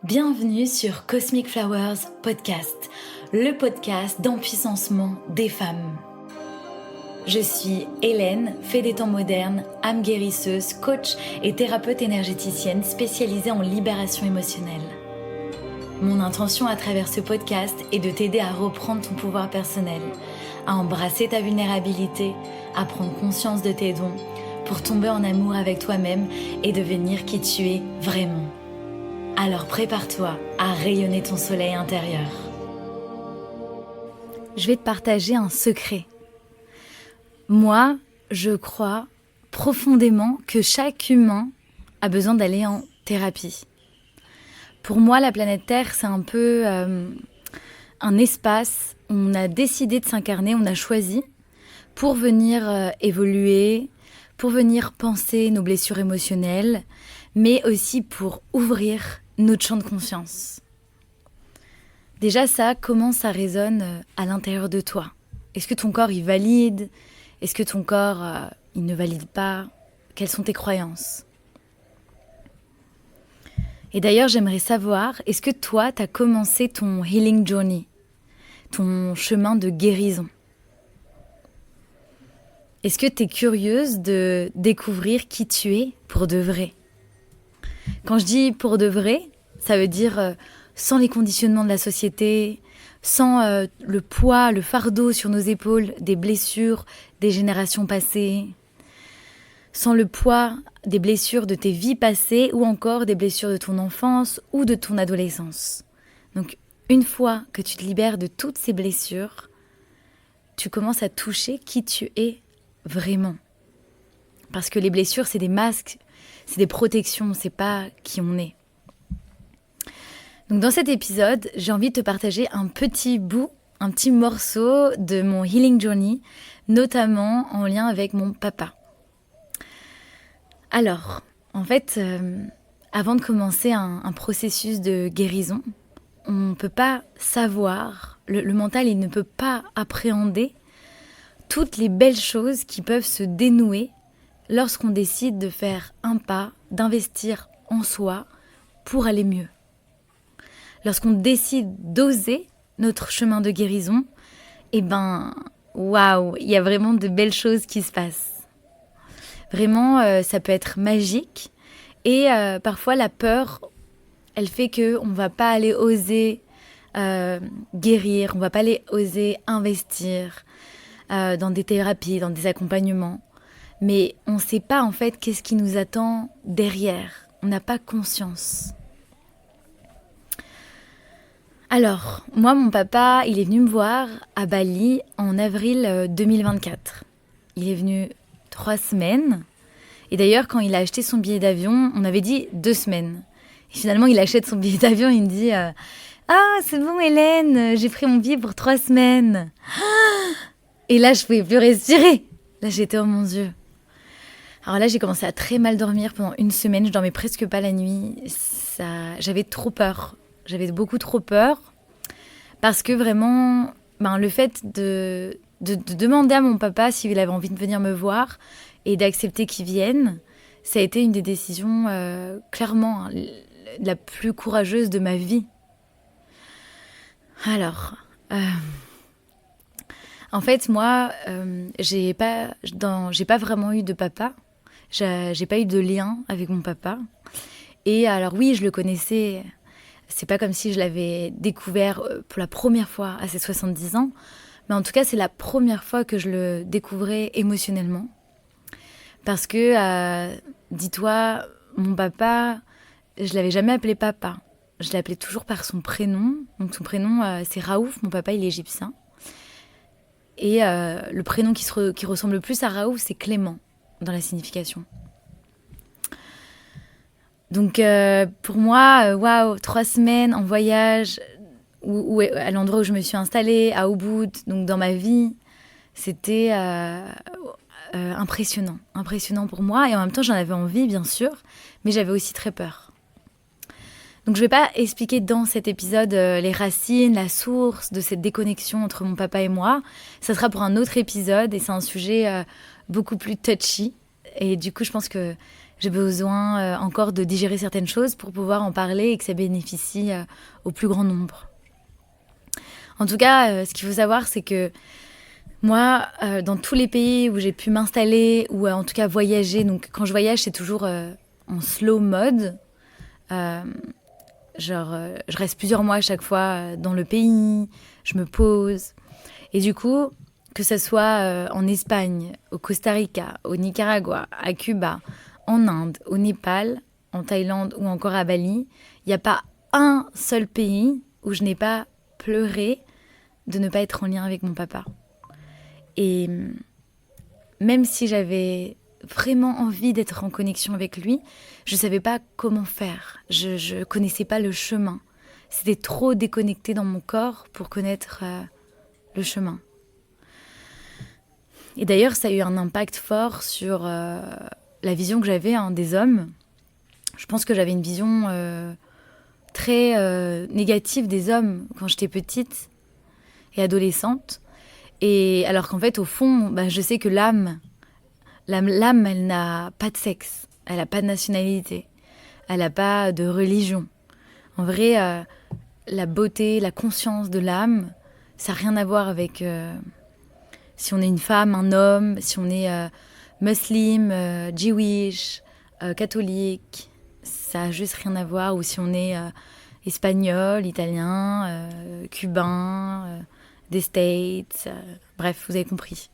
Bienvenue sur Cosmic Flowers Podcast, le podcast d'empuissancement des femmes. Je suis Hélène, fée des temps modernes, âme guérisseuse, coach et thérapeute énergéticienne spécialisée en libération émotionnelle. Mon intention à travers ce podcast est de t'aider à reprendre ton pouvoir personnel, à embrasser ta vulnérabilité, à prendre conscience de tes dons, pour tomber en amour avec toi-même et devenir qui tu es vraiment. Alors prépare-toi à rayonner ton soleil intérieur. Je vais te partager un secret. Moi, je crois profondément que chaque humain a besoin d'aller en thérapie. Pour moi, la planète Terre, c'est un peu un espace où on a décidé de s'incarner, on a choisi pour venir évoluer, pour venir penser nos blessures émotionnelles, mais aussi pour ouvrir notre champ de conscience. Déjà ça, comment ça résonne à l'intérieur de toi? Est-ce que ton corps il valide? Est-ce que ton corps il ne valide pas? Quelles sont tes croyances? Et d'ailleurs, j'aimerais savoir, est-ce que toi, tu as commencé ton healing journey, ton chemin de guérison? Est-ce que tu es curieuse de découvrir qui tu es pour de vrai? Quand je dis pour de vrai, ça veut dire sans les conditionnements de la société, sans le poids, le fardeau sur nos épaules des blessures des générations passées, sans le poids des blessures de tes vies passées ou encore des blessures de ton enfance ou de ton adolescence. Donc, une fois que tu te libères de toutes ces blessures, tu commences à toucher qui tu es vraiment. Parce que les blessures, c'est des masques, c'est des protections, c'est pas qui on est. Donc dans cet épisode, j'ai envie de te partager un petit bout, un petit morceau de mon healing journey, notamment en lien avec mon papa. Alors, en fait, avant de commencer un processus de guérison, on ne peut pas savoir, le mental il ne peut pas appréhender toutes les belles choses qui peuvent se dénouer lorsqu'on décide de faire un pas, d'investir en soi pour aller mieux. Lorsqu'on décide d'oser notre chemin de guérison, waouh, il y a vraiment de belles choses qui se passent. Vraiment, ça peut être magique et parfois la peur, elle fait qu'on ne va pas aller oser guérir, on ne va pas aller oser investir dans des thérapies, dans des accompagnements. Mais on ne sait pas en fait qu'est-ce qui nous attend derrière. On n'a pas conscience. Alors, moi, mon papa, il est venu me voir à Bali en avril 2024. Il est venu 3 semaines. Et d'ailleurs, quand il a acheté son billet d'avion, on avait dit 2 semaines. Et finalement, il achète son billet d'avion et il me dit « Ah, c'est bon Hélène, j'ai pris mon billet pour 3 semaines. » Et là, je ne pouvais plus respirer. Là, j'étais « Oh mon Dieu !» Alors là, j'ai commencé à très mal dormir pendant 1 semaine. Je dormais presque pas la nuit. J'avais trop peur. J'avais beaucoup trop peur. Parce que vraiment, le fait de demander à mon papa s'il avait envie de venir me voir et d'accepter qu'il vienne, ça a été une des décisions clairement la plus courageuse de ma vie. Alors, en fait, moi, j'ai pas vraiment eu de papa. J'ai pas eu de lien avec mon papa. Et alors oui, je le connaissais. C'est pas comme si je l'avais découvert pour la première fois à ses 70 ans. Mais en tout cas, c'est la première fois que je le découvrais émotionnellement. Parce que, dis-toi, mon papa, je l'avais jamais appelé papa. Je l'appelais toujours par son prénom. Donc son prénom, c'est Raouf. Mon papa, il est égyptien. Et le prénom qui ressemble le plus à Raouf, c'est Clément, dans la signification. Donc pour moi, waouh, 3 semaines en voyage, à l'endroit où je me suis installée, à Ubud, donc dans ma vie, c'était impressionnant pour moi. Et en même temps, j'en avais envie, bien sûr, mais j'avais aussi très peur. Donc je ne vais pas expliquer dans cet épisode les racines, la source de cette déconnexion entre mon papa et moi. Ça sera pour un autre épisode et c'est un sujet beaucoup plus touchy. Et du coup, je pense que J'ai besoin encore de digérer certaines choses pour pouvoir en parler et que ça bénéficie au plus grand nombre. En tout cas, ce qu'il faut savoir, c'est que moi, dans tous les pays où j'ai pu m'installer ou en tout cas voyager, donc quand je voyage, c'est toujours en slow mode. Euh, je reste plusieurs mois à chaque fois dans le pays, je me pose. Et du coup, que ce soit en Espagne, au Costa Rica, au Nicaragua, à Cuba, en Inde, au Népal, en Thaïlande ou encore à Bali, il n'y a pas un seul pays où je n'ai pas pleuré de ne pas être en lien avec mon papa. Et même si j'avais vraiment envie d'être en connexion avec lui, je ne savais pas comment faire. Je ne connaissais pas le chemin. C'était trop déconnecté dans mon corps pour connaître le chemin. Et d'ailleurs, ça a eu un impact fort sur la vision que j'avais des hommes. Je pense que j'avais une vision très négative des hommes quand j'étais petite et adolescente. Et alors qu'en fait, au fond, je sais que l'âme, elle n'a pas de sexe, elle n'a pas de nationalité, elle n'a pas de religion. En vrai, la beauté, la conscience de l'âme, ça n'a rien à voir avec si on est une femme, un homme, si on est musulman, Jewish, catholique, ça n'a juste rien à voir. Ou si on est espagnol, italien, cubain, des States, bref, vous avez compris.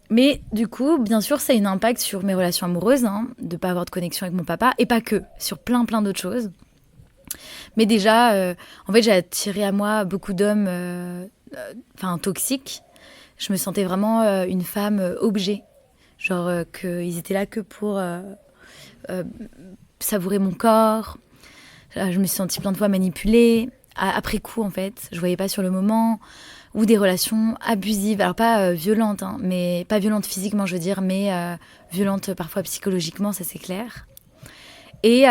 Mais du coup, bien sûr, ça a un impact sur mes relations amoureuses, de ne pas avoir de connexion avec mon papa, et pas que, sur plein d'autres choses. Mais déjà, en fait, j'ai attiré à moi beaucoup d'hommes toxiques. Je me sentais vraiment une femme objet. Genre qu'ils étaient là que pour savourer mon corps. Je me suis sentie plein de fois manipulée. Après coup, en fait, je voyais pas sur le moment. Ou des relations abusives. Alors pas violentes, mais pas violentes physiquement, je veux dire, mais violentes parfois psychologiquement, ça c'est clair. Et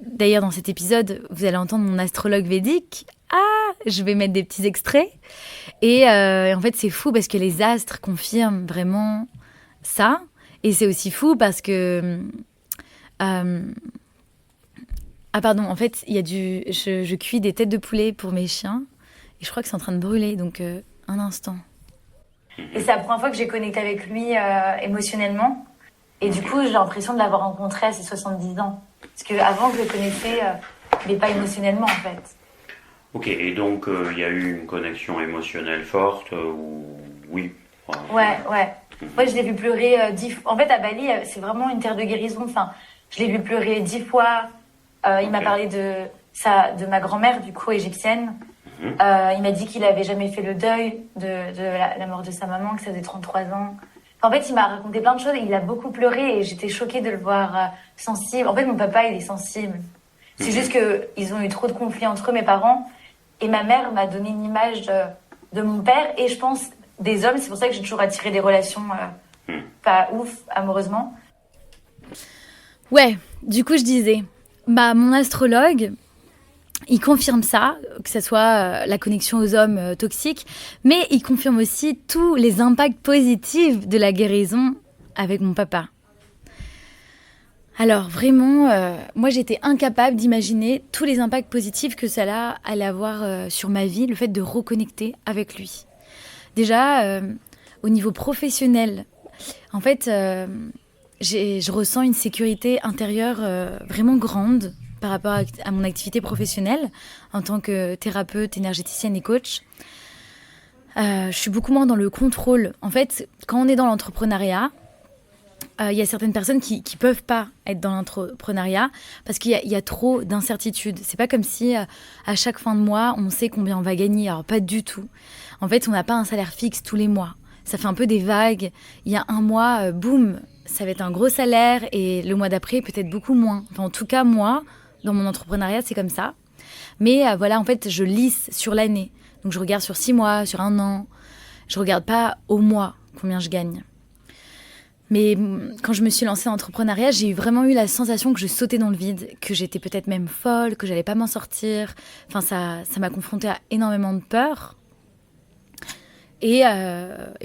d'ailleurs, dans cet épisode, vous allez entendre mon astrologue védique. Je vais mettre des petits extraits. Et en fait, c'est fou parce que les astres confirment vraiment ça. Et c'est aussi fou parce que... en fait, je cuis des têtes de poulet pour mes chiens. Et je crois que c'est en train de brûler, donc un instant. Et c'est la première fois que j'ai connecté avec lui émotionnellement. Et du coup, j'ai l'impression de l'avoir rencontré à ses 70 ans. Parce qu'avant, je le connaissais, mais pas émotionnellement, en fait. Ok, et donc il y a eu une connexion émotionnelle forte oui. Ouais. Moi, je l'ai vu pleurer 10 fois. En fait, à Bali, c'est vraiment une terre de guérison. Enfin, je l'ai vu pleurer 10 fois. Il m'a parlé de ma grand-mère, du coup, égyptienne. Il m'a dit qu'il avait jamais fait le deuil de la mort de sa maman, que ça faisait 33 ans. En fait, il m'a raconté plein de choses et il a beaucoup pleuré et j'étais choquée de le voir sensible. En fait, mon papa, il est sensible. C'est juste qu'ils ont eu trop de conflits entre eux, mes parents. Et ma mère m'a donné une image de mon père et je pense des hommes. C'est pour ça que j'ai toujours attiré des relations pas ouf, amoureusement. Ouais, du coup, je disais, mon astrologue... Il confirme ça, que ce soit la connexion aux hommes toxiques, mais il confirme aussi tous les impacts positifs de la guérison avec mon papa. Alors vraiment, moi j'étais incapable d'imaginer tous les impacts positifs que cela allait avoir sur ma vie, le fait de reconnecter avec lui. Déjà, au niveau professionnel, en fait, je ressens une sécurité intérieure vraiment grande par rapport à mon activité professionnelle en tant que thérapeute, énergéticienne et coach. Je suis beaucoup moins dans le contrôle. En fait, quand on est dans l'entrepreneuriat, il y a certaines personnes qui peuvent pas être dans l'entrepreneuriat parce qu'il y a trop d'incertitudes. C'est pas comme si à chaque fin de mois, on sait combien on va gagner. Alors pas du tout. En fait, on n'a pas un salaire fixe tous les mois. Ça fait un peu des vagues. Il y a un mois, boum, ça va être un gros salaire et le mois d'après, peut-être beaucoup moins. Enfin, en tout cas, moi, dans mon entrepreneuriat, c'est comme ça. Mais voilà, en fait, je lisse sur l'année. Donc, je regarde sur 6 mois, sur 1 an. Je regarde pas au mois combien je gagne. Mais quand je me suis lancée en entrepreneuriat, j'ai vraiment eu la sensation que je sautais dans le vide, que j'étais peut-être même folle, que j'allais pas m'en sortir. Enfin, ça m'a confrontée à énormément de peur. Et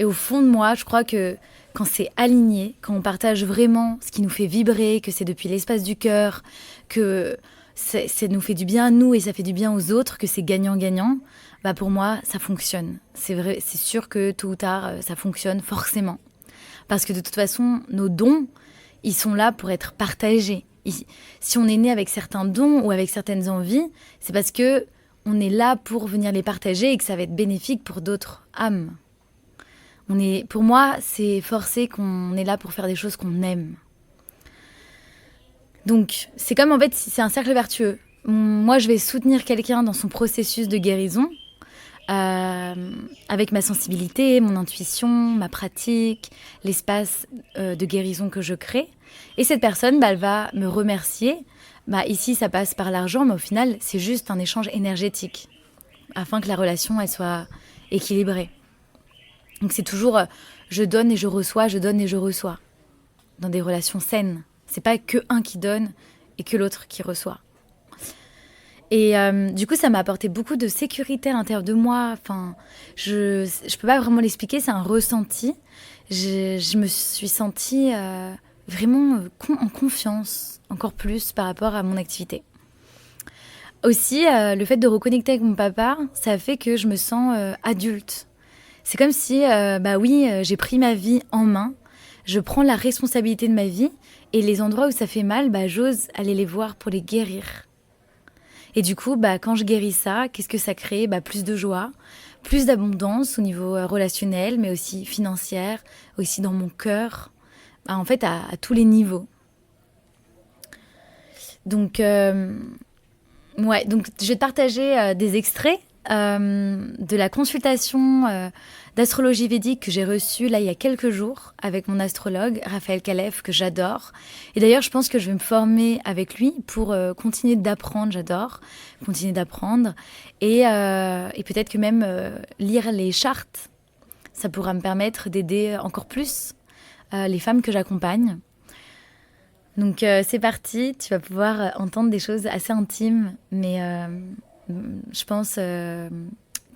au fond de moi, je crois que quand c'est aligné, quand on partage vraiment ce qui nous fait vibrer, que c'est depuis l'espace du cœur, que ça nous fait du bien à nous et ça fait du bien aux autres, que c'est gagnant-gagnant, bah pour moi, ça fonctionne. C'est vrai, c'est sûr que tôt ou tard, ça fonctionne forcément. Parce que de toute façon, nos dons, ils sont là pour être partagés. Si on est né avec certains dons ou avec certaines envies, c'est parce que on est là pour venir les partager et que ça va être bénéfique pour d'autres âmes. Pour moi, c'est forcé qu'on est là pour faire des choses qu'on aime. Donc, c'est comme en fait, c'est un cercle vertueux. Moi, je vais soutenir quelqu'un dans son processus de guérison, avec ma sensibilité, mon intuition, ma pratique, l'espace de guérison que je crée. Et cette personne, elle va me remercier. Ici, ça passe par l'argent, mais au final, c'est juste un échange énergétique, afin que la relation elle soit équilibrée. Donc c'est toujours je donne et je reçois, je donne et je reçois, dans des relations saines. C'est pas que un qui donne et que l'autre qui reçoit. Et du coup, ça m'a apporté beaucoup de sécurité à l'intérieur de moi. Enfin, je peux pas vraiment l'expliquer, c'est un ressenti. Je me suis sentie vraiment en confiance, encore plus par rapport à mon activité. Aussi, le fait de reconnecter avec mon papa, ça a fait que je me sens adulte. C'est comme si, j'ai pris ma vie en main, je prends la responsabilité de ma vie, et les endroits où ça fait mal, j'ose aller les voir pour les guérir. Et du coup, quand je guéris ça, qu'est-ce que ça crée ? Plus de joie, plus d'abondance au niveau relationnel, mais aussi financière, aussi dans mon cœur, en fait à tous les niveaux. Donc, donc je vais te partager des extraits de la consultation d'astrologie védique que j'ai reçue là il y a quelques jours avec mon astrologue Raphaël Kalev, que j'adore. Et d'ailleurs, je pense que je vais me former avec lui pour continuer d'apprendre. J'adore continuer d'apprendre et peut-être que même lire les chartes. Ça pourra me permettre d'aider encore plus les femmes que j'accompagne. Donc c'est parti, tu vas pouvoir entendre des choses assez intimes, mais je pense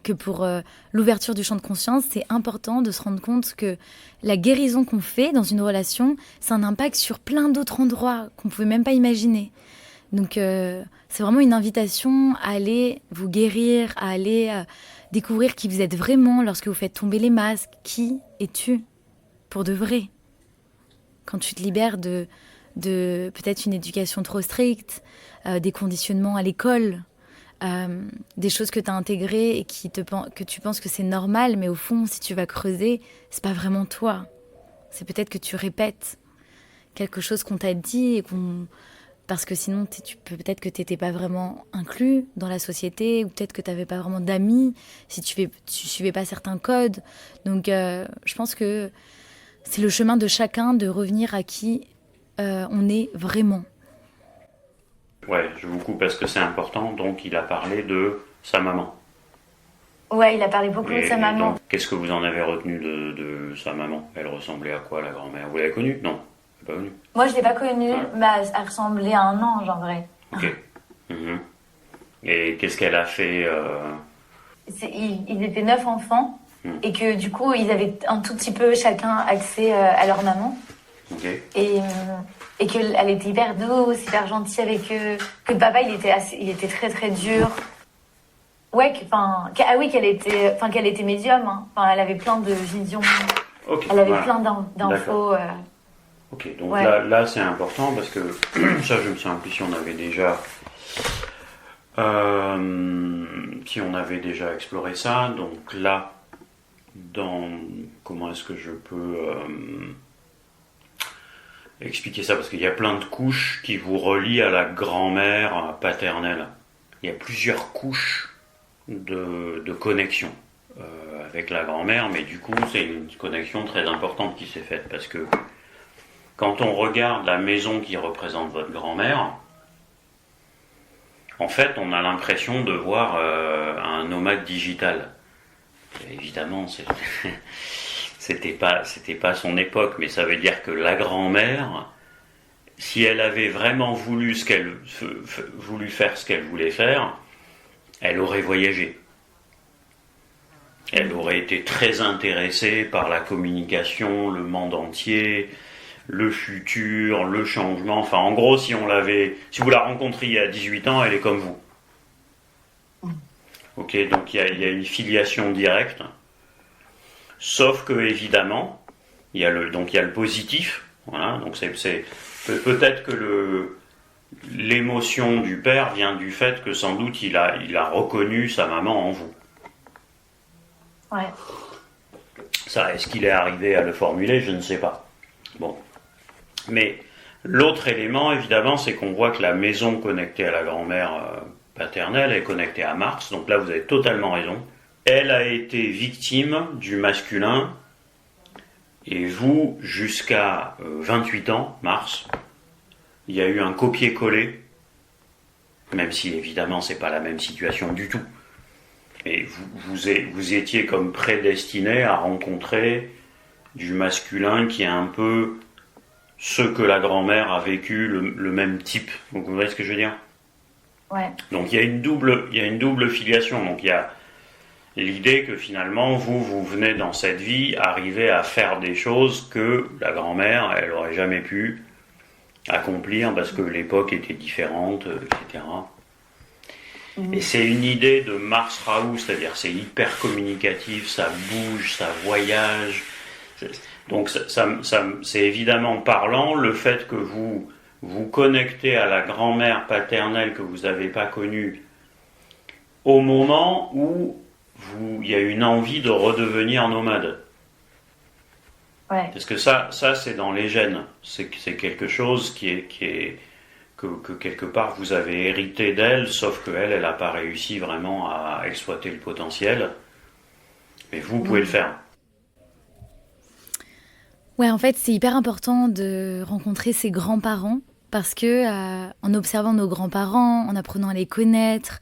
que pour l'ouverture du champ de conscience, c'est important de se rendre compte que la guérison qu'on fait dans une relation, c'est un impact sur plein d'autres endroits qu'on ne pouvait même pas imaginer. Donc c'est vraiment une invitation à aller vous guérir, à aller découvrir qui vous êtes vraiment lorsque vous faites tomber les masques. Qui es-tu pour de vrai ? Quand tu te libères de peut-être une éducation trop stricte, des conditionnements à l'école, des choses que tu as intégrées et que tu penses que c'est normal, mais au fond, si tu vas creuser, c'est pas vraiment toi. C'est peut-être que tu répètes quelque chose qu'on t'a dit et parce que sinon, peut-être que tu n'étais pas vraiment inclus dans la société, ou peut-être que tu n'avais pas vraiment d'amis, si tu suivais pas certains codes. Donc, je pense que c'est le chemin de chacun de revenir à qui on est vraiment. Ouais, je vous coupe parce que c'est important. Donc, il a parlé de sa maman. Ouais, il a parlé beaucoup de sa maman. Donc, qu'est-ce que vous en avez retenu de sa maman ? Elle ressemblait à quoi, la grand-mère ? Vous l'avez connue ? Non, elle n'est pas connue. Moi, je ne l'ai pas connue. Elle ressemblait à un ange, en vrai. Ok. Et qu'est-ce qu'elle a fait Ils étaient 9 enfants. Et que du coup, ils avaient un tout petit peu chacun accès à leur maman. Okay. Et qu'elle était hyper douce, hyper gentille avec eux. Que le papa, il était très très dur. Ouais, qu'elle était médium. Hein. Elle avait plein de visions. Okay, elle avait plein d'infos. Ok, donc là c'est important parce que ça, je me souviens plus si on avait déjà exploré ça. Donc là, comment est-ce que je peux expliquer ça, parce qu'il y a plein de couches qui vous relient à la grand-mère paternelle. Il y a plusieurs couches de connexion avec la grand-mère, mais du coup c'est une connexion très importante qui s'est faite, parce que quand on regarde la maison qui représente votre grand-mère, en fait on a l'impression de voir un nomade digital. Et évidemment c'était pas son époque, mais ça veut dire que la grand-mère, si elle avait vraiment voulu faire ce qu'elle voulait faire, elle aurait voyagé. Elle aurait été très intéressée par la communication, le monde entier, le futur, le changement. Enfin, en gros, si vous la rencontriez à 18 ans, elle est comme vous. Ok, donc il y a une filiation directe. Sauf que, évidemment, il y a le positif. Voilà, donc peut-être que l'émotion du père vient du fait que sans doute il a reconnu sa maman en vous. Ouais. Ça, est-ce qu'il est arrivé à le formuler? Je ne sais pas. Bon. Mais l'autre élément, évidemment, c'est qu'on voit que la maison connectée à la grand-mère paternelle est connectée à Mars. Donc là, vous avez totalement raison. Elle a été victime du masculin. Et vous, jusqu'à 28 ans, Mars, il y a eu un copier-coller, même si évidemment c'est pas la même situation du tout. Et vous étiez comme prédestiné à rencontrer du masculin qui est un peu ce que la grand-mère a vécu, le même type. Donc vous voyez ce que je veux dire? Ouais. Donc il y a une double filiation. Donc il y a l'idée que finalement vous venez dans cette vie arriver à faire des choses que la grand-mère elle aurait jamais pu accomplir parce que l'époque était différente, etc. Et c'est une idée de Mars Raoult, c'est-à-dire c'est hyper communicatif, ça bouge, ça voyage. Donc c'est évidemment parlant le fait que vous connectez à la grand-mère paternelle que vous n'avez pas connue au moment où il y a une envie de redevenir nomade. Ouais. Parce que ça c'est dans les gènes. C'est quelque chose que quelque part vous avez hérité d'elle, sauf qu'elle n'a pas réussi vraiment à exploiter le potentiel. Mais vous pouvez le faire. Ouais, en fait, c'est hyper important de rencontrer ses grands-parents parce que en observant nos grands-parents, en apprenant à les connaître,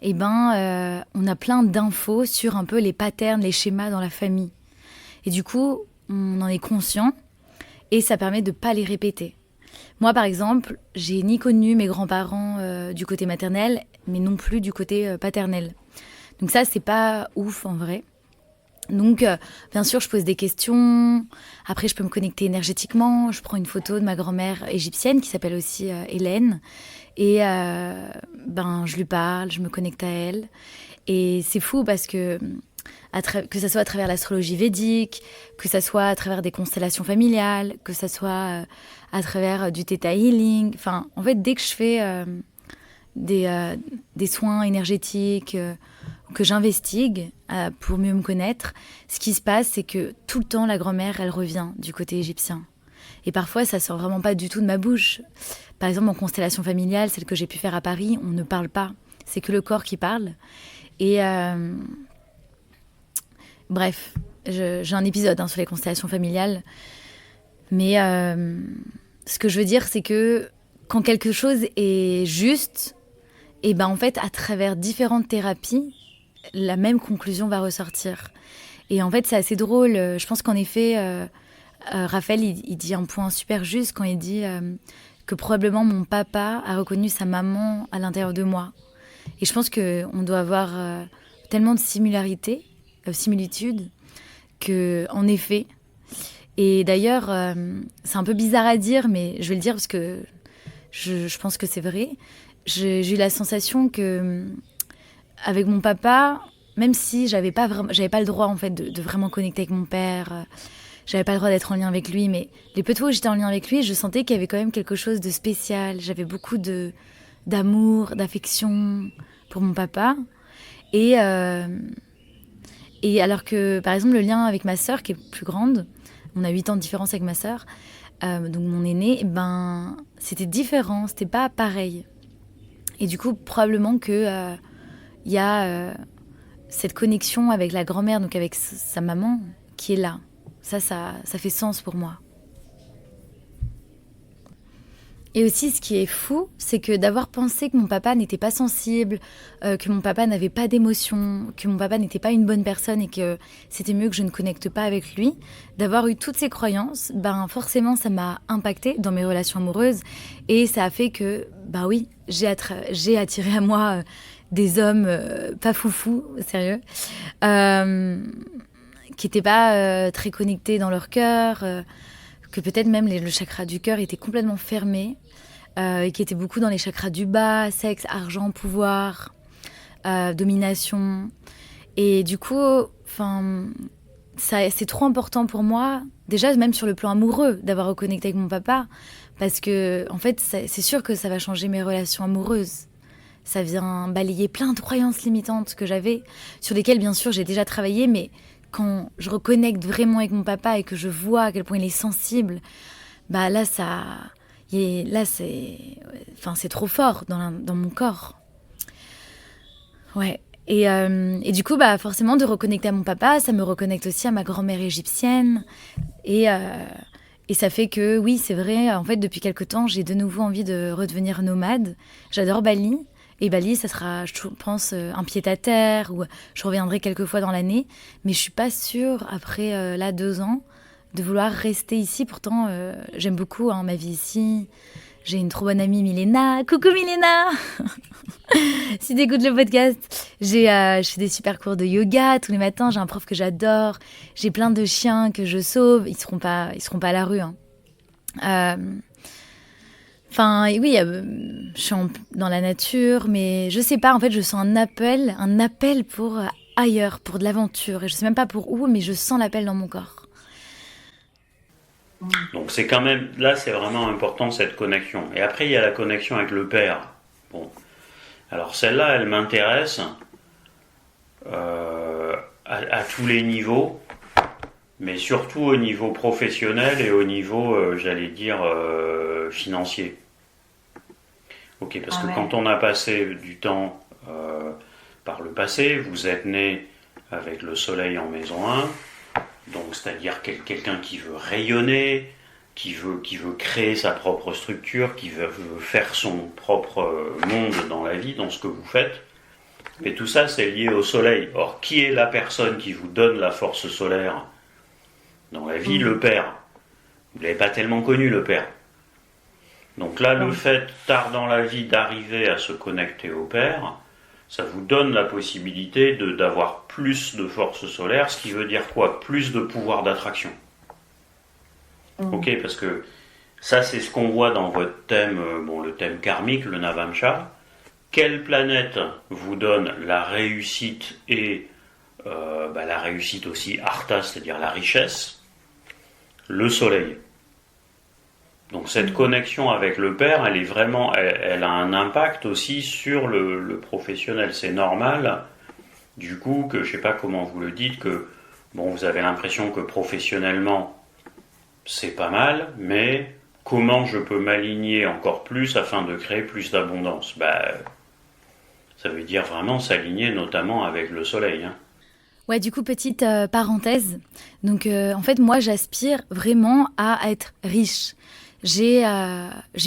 on a plein d'infos sur un peu les patterns, les schémas dans la famille. Et du coup, on en est conscient et ça permet de ne pas les répéter. Moi, par exemple, j'ai ni connu mes grands-parents du côté maternel, mais non plus du côté paternel. Donc ça, c'est pas ouf en vrai. Donc, bien sûr, je pose des questions. Après, je peux me connecter énergétiquement. Je prends une photo de ma grand-mère égyptienne qui s'appelle aussi Hélène. Et je lui parle, je me connecte à elle. Et c'est fou parce que ça soit à travers l'astrologie védique, que ça soit à travers des constellations familiales, que ça soit à travers du Theta Healing. Enfin, en fait, dès que je fais des soins énergétiques, que j'investigue pour mieux me connaître, ce qui se passe, c'est que tout le temps, la grand-mère, elle revient du côté égyptien. Et parfois, ça sort vraiment pas du tout de ma bouche. Par exemple, en constellation familiale, celle que j'ai pu faire à Paris, on ne parle pas. C'est que le corps qui parle. Et bref, j'ai un épisode sur les constellations familiales. Mais ce que je veux dire, c'est que quand quelque chose est juste, en fait, à travers différentes thérapies, la même conclusion va ressortir. Et en fait, c'est assez drôle. Je pense qu'en effet, Raphaël, il dit un point super juste quand il dit que probablement mon papa a reconnu sa maman à l'intérieur de moi. Et je pense qu'on doit avoir tellement de similitudes, qu'en effet. Et d'ailleurs, c'est un peu bizarre à dire, mais je vais le dire parce que je pense que c'est vrai. J'ai eu la sensation que avec mon papa, même si j'avais pas le droit en fait de vraiment connecter avec mon père, j'avais pas le droit d'être en lien avec lui, mais les peu de fois où j'étais en lien avec lui, je sentais qu'il y avait quand même quelque chose de spécial. J'avais beaucoup d'amour, d'affection pour mon papa, et alors que par exemple le lien avec ma sœur qui est plus grande, on a 8 ans de différence avec ma sœur, donc mon aînée, c'était différent, c'était pas pareil. Et du coup, probablement que y a cette connexion avec la grand-mère, donc avec sa maman, qui est là. Ça fait sens pour moi. Et aussi, ce qui est fou, c'est que d'avoir pensé que mon papa n'était pas sensible, que mon papa n'avait pas d'émotion, que mon papa n'était pas une bonne personne et que c'était mieux que je ne connecte pas avec lui, d'avoir eu toutes ces croyances, forcément, ça m'a impactée dans mes relations amoureuses et ça a fait que, oui, j'ai attiré à moi des hommes pas foufous, sérieux, qui n'étaient pas très connectés dans leur cœur, que peut-être même le chakra du cœur était complètement fermé, et qui étaient beaucoup dans les chakras du bas, sexe, argent, pouvoir, domination. Et du coup, c'est trop important pour moi, déjà même sur le plan amoureux, d'avoir reconnecté avec mon papa, parce que en fait, c'est sûr que ça va changer mes relations amoureuses. Ça vient balayer plein de croyances limitantes que j'avais, sur lesquelles bien sûr j'ai déjà travaillé, mais quand je reconnecte vraiment avec mon papa et que je vois à quel point il est sensible, bah là c'est trop fort dans mon corps. Ouais. Et du coup, bah, forcément, de reconnecter à mon papa, ça me reconnecte aussi à ma grand-mère égyptienne. Et ça fait que, oui, c'est vrai, en fait, depuis quelque temps, j'ai de nouveau envie de redevenir nomade. J'adore Bali. Et Bali, ça sera, je pense, un pied-à-terre, où je reviendrai quelques fois dans l'année. Mais je suis pas sûre, après 2 ans, de vouloir rester ici. Pourtant, j'aime beaucoup ma vie ici. J'ai une trop bonne amie, Milena. Coucou Milena. Si t'écoutes le podcast, je fais des super cours de yoga tous les matins. J'ai un prof que j'adore. J'ai plein de chiens que je sauve. Ils seront pas à la rue. Oui, je suis dans la nature, mais je sais pas. En fait, je sens un appel pour ailleurs, pour de l'aventure. Et je sais même pas pour où, mais je sens l'appel dans mon corps. Donc c'est quand même, là c'est vraiment important cette connexion. Et après il y a la connexion avec le père. Bon, alors celle-là elle m'intéresse à tous les niveaux, mais surtout au niveau professionnel et au niveau, financier. Ok, parce que quand on a passé du temps par le passé, vous êtes né avec le soleil en maison 1. Donc, c'est-à-dire quelqu'un qui veut rayonner, qui veut créer sa propre structure, qui veut faire son propre monde dans la vie, dans ce que vous faites. Et tout ça, c'est lié au soleil. Or, qui est la personne qui vous donne la force solaire dans la vie? Le père. Vous ne l'avez pas tellement connu, le père. Donc là, le fait, tard dans la vie, d'arriver à se connecter au père, ça vous donne la possibilité d'avoir plus de force solaire, ce qui veut dire quoi? Plus de pouvoir d'attraction. Ok, parce que ça c'est ce qu'on voit dans votre thème, le thème karmique, le Navamsha. Quelle planète vous donne la réussite et la réussite aussi Artha, c'est-à-dire la richesse? Le soleil. Donc cette connexion avec le père, elle est vraiment, elle a un impact aussi sur le professionnel. C'est normal, du coup, que je sais pas comment vous le dites, que vous avez l'impression que professionnellement c'est pas mal, mais comment je peux m'aligner encore plus afin de créer plus d'abondance? Ça veut dire vraiment s'aligner notamment avec le soleil. Ouais, du coup, petite parenthèse. Donc, en fait, moi, j'aspire vraiment à être riche. J'ai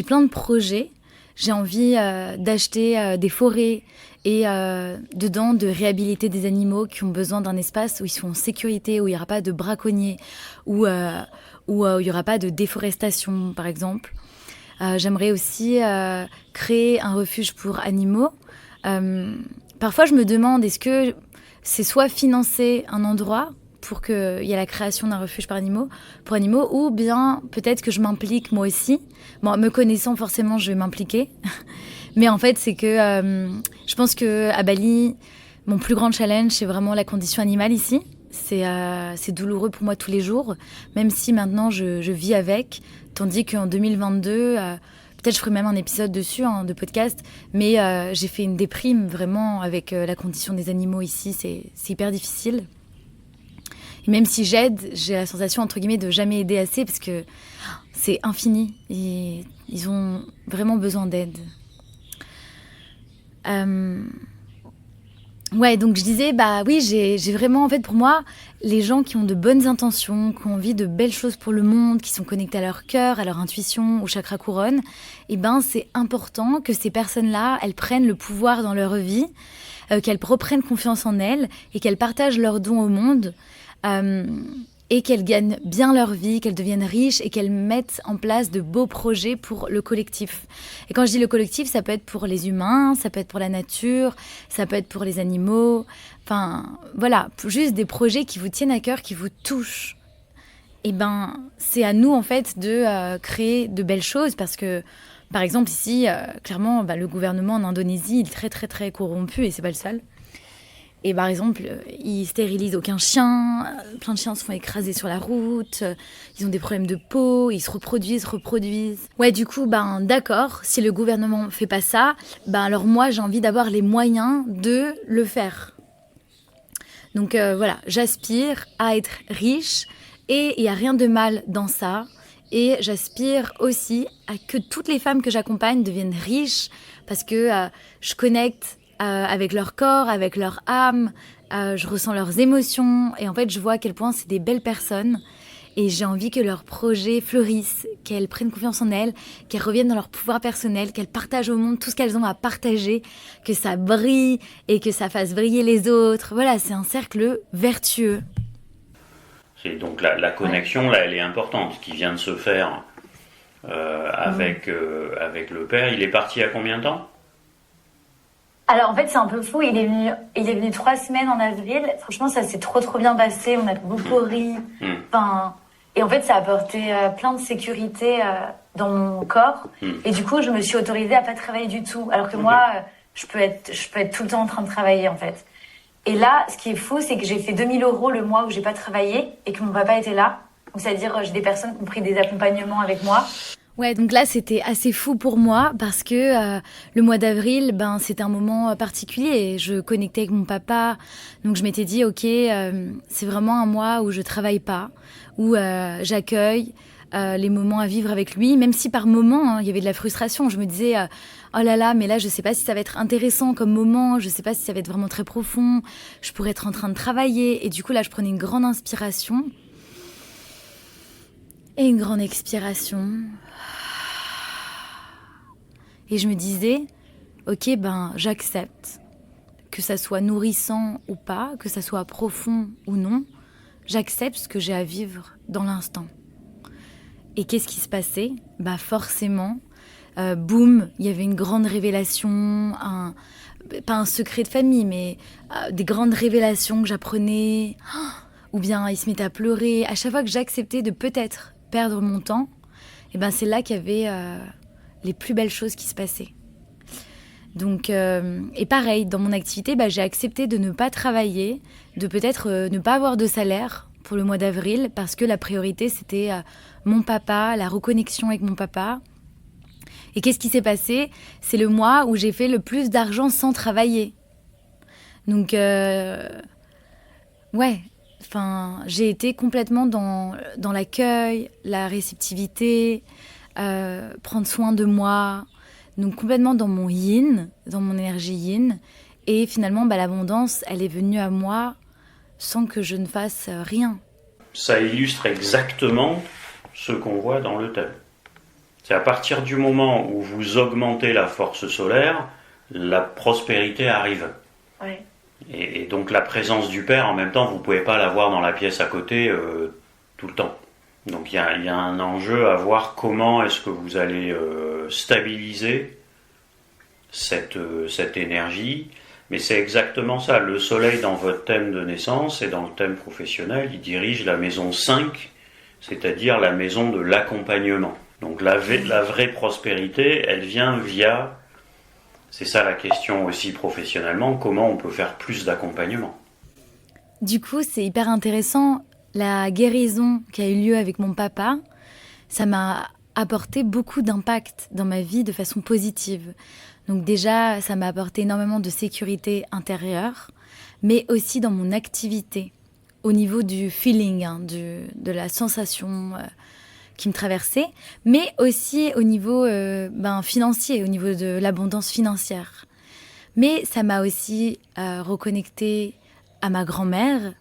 plein de projets. J'ai envie d'acheter des forêts et dedans de réhabiliter des animaux qui ont besoin d'un espace où ils sont en sécurité, où il n'y aura pas de braconniers, où il n'y aura pas de déforestation, par exemple. J'aimerais aussi créer un refuge pour animaux. Parfois, je me demande, est-ce que c'est soit financer un endroit pour qu'il y ait la création d'un refuge pour animaux, ou bien peut-être que je m'implique moi aussi. Bon, me connaissant, forcément, je vais m'impliquer. Mais en fait, c'est que je pense qu'à Bali, mon plus grand challenge, c'est vraiment la condition animale ici. C'est douloureux pour moi tous les jours, même si maintenant je vis avec, tandis qu'en 2022, peut-être je ferai même un épisode dessus, de podcast, mais j'ai fait une déprime vraiment avec la condition des animaux ici, c'est hyper difficile. Et même si j'aide, j'ai la sensation, entre guillemets, de jamais aider assez, parce que c'est infini, et ils ont vraiment besoin d'aide. Ouais, donc je disais, oui, j'ai vraiment, en fait, pour moi, les gens qui ont de bonnes intentions, qui ont envie de belles choses pour le monde, qui sont connectés à leur cœur, à leur intuition, au chakra couronne, c'est important que ces personnes-là, elles prennent le pouvoir dans leur vie, qu'elles reprennent confiance en elles et qu'elles partagent leurs dons au monde. et qu'elles gagnent bien leur vie, qu'elles deviennent riches et qu'elles mettent en place de beaux projets pour le collectif. Et quand je dis le collectif, ça peut être pour les humains, ça peut être pour la nature, ça peut être pour les animaux. Enfin, voilà, juste des projets qui vous tiennent à cœur, qui vous touchent. Et ben, c'est à nous, en fait, de créer de belles choses parce que, par exemple, ici, clairement, le gouvernement en Indonésie, il est très, très, très corrompu et c'est pas le seul. Et par exemple, ils stérilisent aucun chien, plein de chiens se font écraser sur la route, ils ont des problèmes de peau, ils se reproduisent. Ouais, du coup, d'accord, si le gouvernement fait pas ça, alors moi, j'ai envie d'avoir les moyens de le faire. Donc voilà, j'aspire à être riche et il n'y a rien de mal dans ça. Et j'aspire aussi à que toutes les femmes que j'accompagne deviennent riches parce que je connecte avec leur corps, avec leur âme, je ressens leurs émotions et en fait je vois à quel point c'est des belles personnes et j'ai envie que leurs projets fleurissent, qu'elles prennent confiance en elles, qu'elles reviennent dans leur pouvoir personnel, qu'elles partagent au monde tout ce qu'elles ont à partager, que ça brille et que ça fasse briller les autres. Voilà, c'est un cercle vertueux. C'est donc la connexion, là, elle est importante, qui vient de se faire avec le père. Il est parti à combien de temps ? Alors en fait c'est un peu fou, il est venu 3 semaines en avril, franchement ça s'est trop bien passé, on a beaucoup ri, et en fait ça a apporté plein de sécurité dans mon corps, et du coup je me suis autorisée à pas travailler du tout, alors que moi je peux être tout le temps en train de travailler en fait. Et là ce qui est fou c'est que j'ai fait 2 000 € le mois où j'ai pas travaillé et que mon papa était là, donc c'est-à-dire j'ai des personnes qui ont pris des accompagnements avec moi. Ouais, donc là, c'était assez fou pour moi parce que le mois d'avril, c'était un moment particulier. Je connectais avec mon papa, donc je m'étais dit, ok, c'est vraiment un mois où je travaille pas, où j'accueille les moments à vivre avec lui, même si par moments, il y avait de la frustration. Je me disais, oh là là, mais là, je sais pas si ça va être intéressant comme moment, je sais pas si ça va être vraiment très profond, je pourrais être en train de travailler. Et du coup, là, je prenais une grande inspiration et une grande expiration. Et je me disais, ok, j'accepte. Que ça soit nourrissant ou pas, que ça soit profond ou non, j'accepte ce que j'ai à vivre dans l'instant. Et qu'est-ce qui se passait ? Forcément, boum, il y avait une grande révélation, pas un secret de famille, mais des grandes révélations que j'apprenais, ou bien il se mettait à pleurer. À chaque fois que j'acceptais de peut-être perdre mon temps, c'est là qu'il y avait les plus belles choses qui se passaient. Donc, et pareil, dans mon activité, j'ai accepté de ne pas travailler, de peut-être ne pas avoir de salaire pour le mois d'avril, parce que la priorité, c'était mon papa, la reconnexion avec mon papa. Et qu'est-ce qui s'est passé ? C'est le mois où j'ai fait le plus d'argent sans travailler. Donc, j'ai été complètement dans l'accueil, la réceptivité, prendre soin de moi, donc complètement dans mon yin, dans mon énergie yin, et finalement l'abondance elle est venue à moi sans que je ne fasse rien. Ça illustre exactement ce qu'on voit dans le thème. C'est à partir du moment où vous augmentez la force solaire, la prospérité arrive. Oui. Et donc la présence du père, en même temps, vous ne pouvez pas l'avoir dans la pièce à côté tout le temps. Donc il y a un enjeu à voir comment est-ce que vous allez stabiliser cette énergie. Mais c'est exactement ça. Le soleil dans votre thème de naissance et dans le thème professionnel, il dirige la maison 5, c'est-à-dire la maison de l'accompagnement. Donc la vraie prospérité, elle vient via... C'est ça la question aussi professionnellement, comment on peut faire plus d'accompagnement. Du coup, c'est hyper intéressant. La guérison qui a eu lieu avec mon papa, ça m'a apporté beaucoup d'impact dans ma vie de façon positive. Donc déjà, ça m'a apporté énormément de sécurité intérieure, mais aussi dans mon activité, au niveau du feeling, de la sensation qui me traversait, mais aussi au niveau financier, au niveau de l'abondance financière. Mais ça m'a aussi reconnecté à ma grand-mère,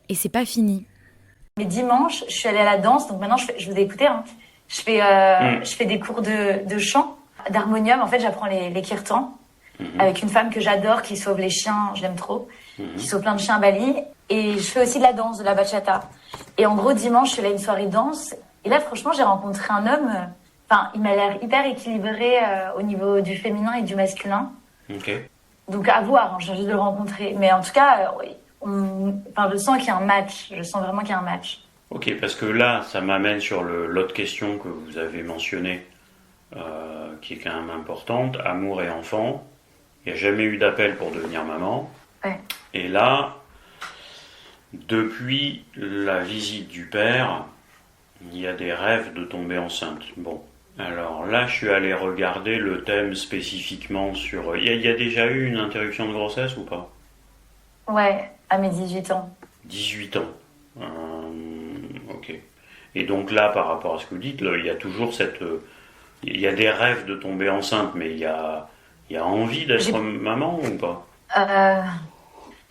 et c'est pas fini. Mais dimanche, je suis allée à la danse, donc maintenant je vous ai écouté, je fais des cours de chant, d'harmonium. En fait, j'apprends les kirtans avec une femme que j'adore qui sauve les chiens, je l'aime trop, qui sauve plein de chiens à Bali. Et je fais aussi de la danse, de la bachata. Et en gros, dimanche, je suis là une soirée danse. Et là, franchement, j'ai rencontré un homme. Enfin, il m'a l'air hyper équilibré au niveau du féminin et du masculin. Ok. Donc à voir, hein, j'ai envie de le rencontrer. Mais en tout cas, oui, je sens qu'il y a un match. Je sens vraiment qu'il y a un match. Ok, parce que là, ça m'amène sur l'autre question que vous avez mentionnée, qui est quand même importante, amour et enfant. Il n'y a jamais eu d'appel pour devenir maman. Ouais. Et là, depuis la visite du père, il y a des rêves de tomber enceinte. Bon, alors là, je suis allé regarder le thème spécifiquement sur... Il y a déjà eu une interruption de grossesse ou pas? Ouais, à mes 18 ans. 18 ans. Ok. Et donc là, par rapport à ce que vous dites, là, il y a toujours cette... il y a des rêves de tomber enceinte, mais il y a envie d'être maman ou pas?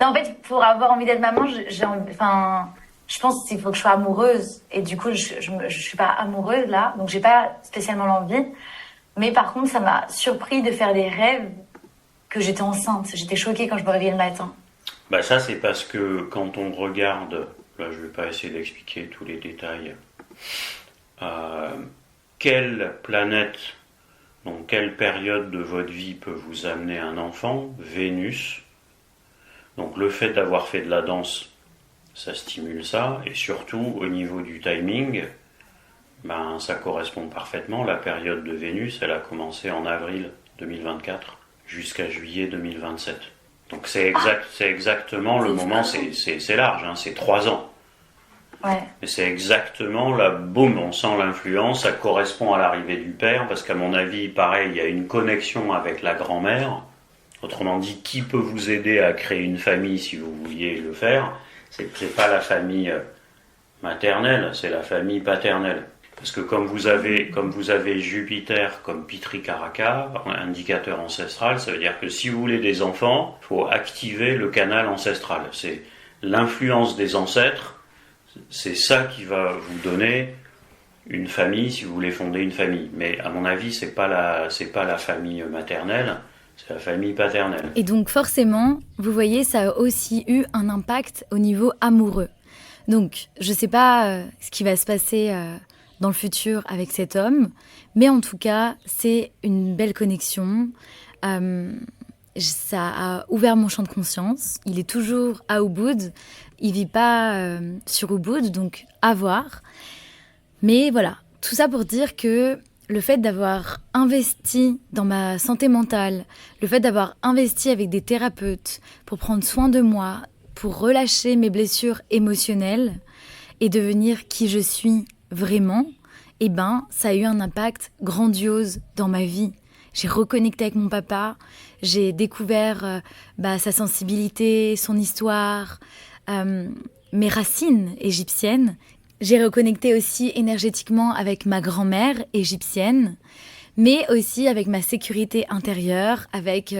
Non, en fait, pour avoir envie d'être maman, je pense qu'il faut que je sois amoureuse. Et du coup, je suis pas amoureuse là, donc j'ai pas spécialement l'envie. Mais par contre, ça m'a surpris de faire des rêves que j'étais enceinte. J'étais choquée quand je me réveillais le matin. Bah ça, c'est parce que quand on regarde, là je vais pas essayer d'expliquer tous les détails, quelle planète, donc quelle période de votre vie peut vous amener un enfant? Vénus. Donc le fait d'avoir fait de la danse, ça stimule ça, et surtout au niveau du timing, ben, ça correspond parfaitement. La période de Vénus, elle a commencé en avril 2024 jusqu'à juillet 2027. Donc c'est exactement le moment, c'est large, hein, c'est 3 ans. Ouais. Et c'est exactement là, boum, on sent l'influence, ça correspond à l'arrivée du père, parce qu'à mon avis, pareil, il y a une connexion avec la grand-mère. Autrement dit, qui peut vous aider à créer une famille si vous vouliez le faire? C'est pas la famille maternelle, c'est la famille paternelle. Parce que comme vous avez Jupiter comme Pitri-Karaka, indicateur ancestral, ça veut dire que si vous voulez des enfants, il faut activer le canal ancestral. C'est l'influence des ancêtres, c'est ça qui va vous donner une famille si vous voulez fonder une famille. Mais à mon avis, c'est pas la famille maternelle, c'est la famille paternelle. Et donc forcément, vous voyez, ça a aussi eu un impact au niveau amoureux. Donc, je sais pas ce qui va se passer dans le futur avec cet homme, mais en tout cas, c'est une belle connexion. Ça a ouvert mon champ de conscience. Il est toujours à Ubud. Il vit pas sur Ubud, donc à voir. Mais voilà, tout ça pour dire que le fait d'avoir investi dans ma santé mentale, le fait d'avoir investi avec des thérapeutes pour prendre soin de moi, pour relâcher mes blessures émotionnelles et devenir qui je suis vraiment, eh ben, ça a eu un impact grandiose dans ma vie. J'ai reconnecté avec mon papa, j'ai découvert sa sensibilité, son histoire, mes racines égyptiennes. J'ai reconnecté aussi énergétiquement avec ma grand-mère égyptienne, mais aussi avec ma sécurité intérieure, avec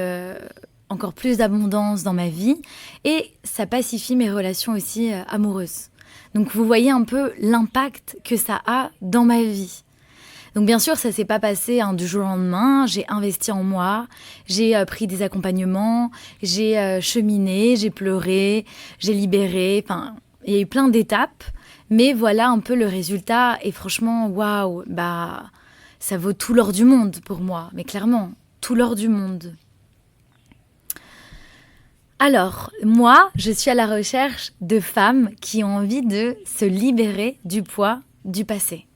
encore plus d'abondance dans ma vie, et ça pacifie mes relations aussi amoureuses. Donc vous voyez un peu l'impact que ça a dans ma vie. Donc bien sûr, ça s'est pas passé du jour au lendemain. J'ai investi en moi, j'ai pris des accompagnements, j'ai cheminé, j'ai pleuré, j'ai libéré. Enfin, il y a eu plein d'étapes, mais voilà un peu le résultat. Et franchement, waouh, ça vaut tout l'or du monde pour moi. Mais clairement, tout l'or du monde. Alors, moi, je suis à la recherche de femmes qui ont envie de se libérer du poids du passé,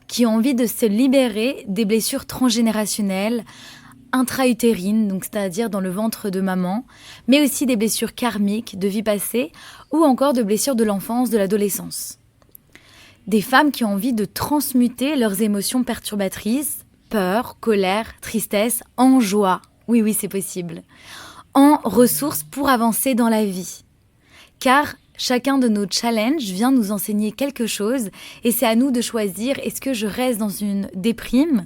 qui ont envie de se libérer des blessures transgénérationnelles, intra-utérines, donc c'est-à-dire dans le ventre de maman, mais aussi des blessures karmiques de vie passée ou encore de blessures de l'enfance, de l'adolescence. Des femmes qui ont envie de transmuter leurs émotions perturbatrices, peur, colère, tristesse, en joie. Oui, c'est possible. En ressources pour avancer dans la vie. Car chacun de nos challenges vient nous enseigner quelque chose et c'est à nous de choisir, est-ce que je reste dans une déprime,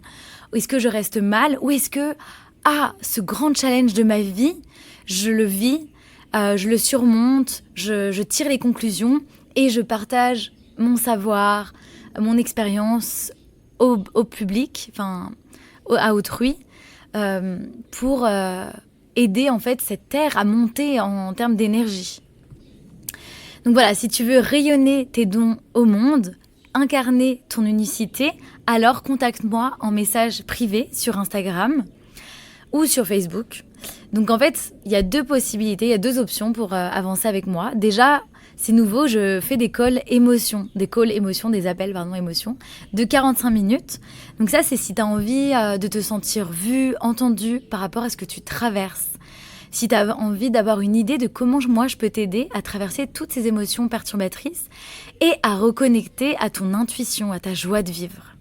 ou est-ce que je reste mal, ou est-ce que, ce grand challenge de ma vie, je le vis, je le surmonte, je tire les conclusions et je partage mon savoir, mon expérience au public, à autrui, pour aider en fait cette terre à monter en termes d'énergie. Donc voilà, si tu veux rayonner tes dons au monde, incarner ton unicité, alors contacte-moi en message privé sur Instagram ou sur Facebook. Donc en fait, il y a 2 possibilités, il y a 2 options pour avancer avec moi. Déjà, c'est nouveau, je fais des calls émotions, des appels émotions, de 45 minutes. Donc ça, c'est si tu as envie de te sentir vu, entendu par rapport à ce que tu traverses. Si tu as envie d'avoir une idée de comment moi je peux t'aider à traverser toutes ces émotions perturbatrices et à reconnecter à ton intuition, à ta joie de vivre.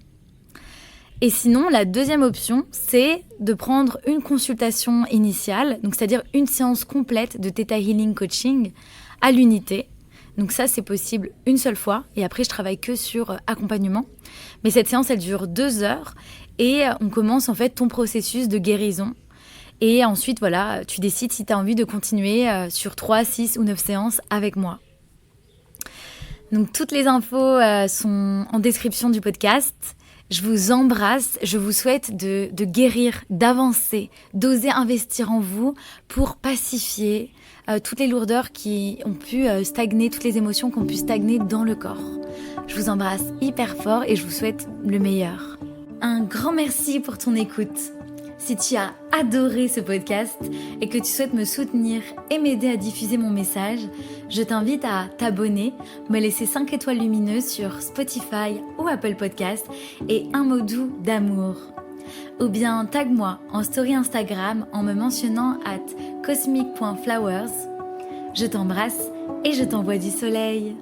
Et sinon, la deuxième option, c'est de prendre une consultation initiale, donc c'est-à-dire une séance complète de Theta Healing Coaching à l'unité. Donc ça, c'est possible une seule fois et après, je travaille que sur accompagnement. Mais cette séance, elle dure 2 heures et on commence en fait ton processus de guérison. Et ensuite, voilà, tu décides si tu as envie de continuer sur 3, 6 ou 9 séances avec moi. Donc toutes les infos sont en description du podcast. Je vous embrasse, je vous souhaite de guérir, d'avancer, d'oser investir en vous pour pacifier toutes les lourdeurs qui ont pu stagner, toutes les émotions qui ont pu stagner dans le corps. Je vous embrasse hyper fort et je vous souhaite le meilleur. Un grand merci pour ton écoute. Si tu as adoré ce podcast et que tu souhaites me soutenir et m'aider à diffuser mon message, je t'invite à t'abonner, me laisser 5 étoiles lumineuses sur Spotify ou Apple Podcast et un mot doux d'amour. Ou bien tag-moi en story Instagram en me mentionnant @cosmic.flowers. Je t'embrasse et je t'envoie du soleil.